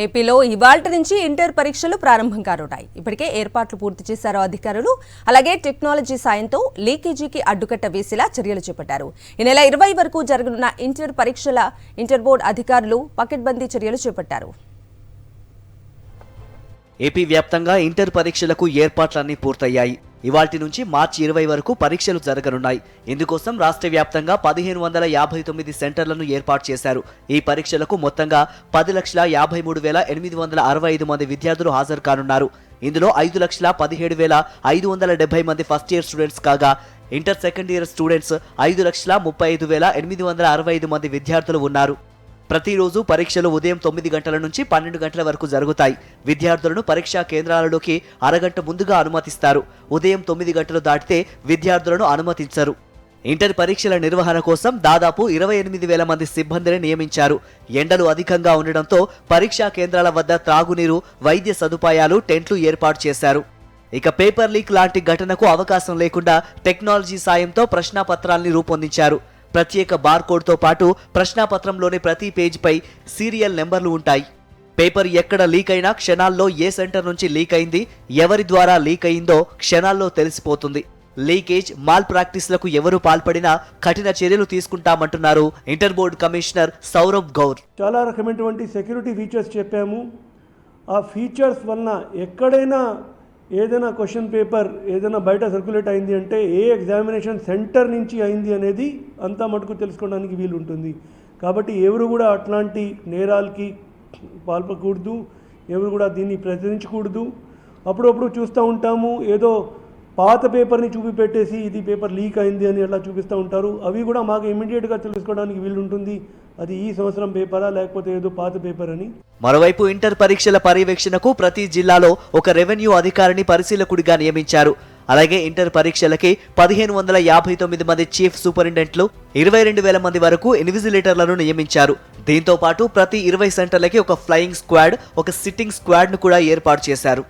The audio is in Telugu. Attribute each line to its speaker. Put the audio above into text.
Speaker 1: ఏపీలో ఇవాల్టి నుంచి ఇంటర్ పరీక్షలు ప్రారంభం కానున్నాయి. ఇప్పటికే ఏర్పాట్లు పూర్తి చేశారు అధికారులు. అలాగే టెక్నాలజీ సాయంతో లీకేజీకి అడ్డుకట్ట వేసేలా చర్యలు చేపట్టారు. ఈ నెల 20 వరకు జరగనున్న ఇంటర్ పరీక్షల ఇంటర్ బోర్డు అధికారులు పకడ్బందీ చర్యలు చేపట్టారు.
Speaker 2: ఏపీ వ్యాప్తంగా ఇంటర్ పరీక్షలకు ఏర్పాట్లన్నీ పూర్తయ్యాయి. ఇవాల్టి నుంచి మార్చి 20 వరకు పరీక్షలు జరగనున్నాయి. ఇందుకోసం రాష్ట్ర వ్యాప్తంగా 1559 సెంటర్లను ఏర్పాటు చేశారు. ఈ పరీక్షలకు మొత్తంగా 10,53,865 మంది విద్యార్థులు హాజరు కానున్నారు. ఇందులో 5,17,570 మంది ఫస్ట్ ఇయర్ స్టూడెంట్స్ కాగా ఇంటర్ సెకండ్ ఇయర్ స్టూడెంట్స్ 5,35,865 మంది విద్యార్థులు ఉన్నారు. ప్రతిరోజు పరీక్షలు ఉదయం 9 గంటల నుంచి 12 గంటల వరకు జరుగుతాయి. విద్యార్థులను పరీక్షా కేంద్రాలలోకి అరగంట ముందుగా అనుమతిస్తారు. ఉదయం 9 గంటలు దాటితే విద్యార్థులను అనుమతించరు. ఇంటర్ పరీక్షల నిర్వహణ కోసం దాదాపు 28,000 మంది సిబ్బందిని నియమించారు. ఎండలు అధికంగా ఉండడంతో పరీక్షా కేంద్రాల వద్ద త్రాగునీరు, వైద్య సదుపాయాలు, టెంట్లు ఏర్పాటు చేశారు. ఇక పేపర్ లీక్ లాంటి ఘటనకు అవకాశం లేకుండా టెక్నాలజీ సాయంతో ప్రశ్నాపత్రాల్ని రూపొందించారు. ప్రత్యేక బార్కోడ్తో పాటు ప్రశ్నాపత్రంలోని ప్రతి పేజీపై సీరియల్ నెంబర్లు ఉంటాయి. పేపర్ ఎక్కడ లీక్ అయినా క్షణాల్లో ఏ సెంటర్ నుంచి లీక్ అయింది, ఎవరి ద్వారా లీక్ అయిందో క్షణాల్లో తెలిసిపోతుంది. లీకేజ్, మాల్ ప్రాక్టీస్లకు ఎవరు పాల్పడినా కఠిన చర్యలు తీసుకుంటామంటున్నారు inter board commissioner Saurabh Gaur.
Speaker 3: చాలా రకమైనటువంటి సెక్యూరిటీ ఫీచర్స్ చెప్పాము. ఆ ఫీచర్స్ వలన ఎక్కడైనా ఏదైనా క్వశ్చన్ పేపర్ ఏదైనా బయట సర్క్యులేట్ అయింది అంటే ఏ ఎగ్జామినేషన్ సెంటర్ నుంచి అయింది అనేది అంతా మటుకు తెలుసుకోవడానికి వీలు ఉంటుంది. కాబట్టి ఎవరు కూడా అట్లాంటి నేరాలకి పాల్పకూడదు, ఎవరు కూడా దీన్ని ప్రచురించకూడదు. అప్పుడప్పుడు చూస్తూ ఉంటాము, ఏదో పాత పేపర్ని చూపిపెట్టేసి ఇది పేపర్ లీక్ అయింది అని అట్లా చూపిస్తూ ఉంటారు. అవి కూడా మాకు ఇమీడియట్గా తెలుసుకోవడానికి వీలు ఉంటుంది, అది ఈ సంవత్సరం పేపరా లేకపోతే ఏదో పాత పేపర్ అని.
Speaker 2: మరోవైపు ఇంటర్ పరీక్షల పర్యవేక్షణకు ప్రతి జిల్లాలో ఒక రెవెన్యూ అధికారిని పరిశీలకుడిగా నియమించారు. అలాగే ఇంటర్ పరీక్షలకి 1,559 మంది చీఫ్ సూపరింటెండెంట్లు, 22,000 మంది వరకు ఇన్విజిలేటర్లను నియమించారు. దీంతో పాటు ప్రతి 20 సెంటర్లకి ఒక ఫ్లయింగ్ స్క్వాడ్, ఒక సిట్టింగ్ స్క్వాడ్ ను కూడా ఏర్పాటు చేశారు.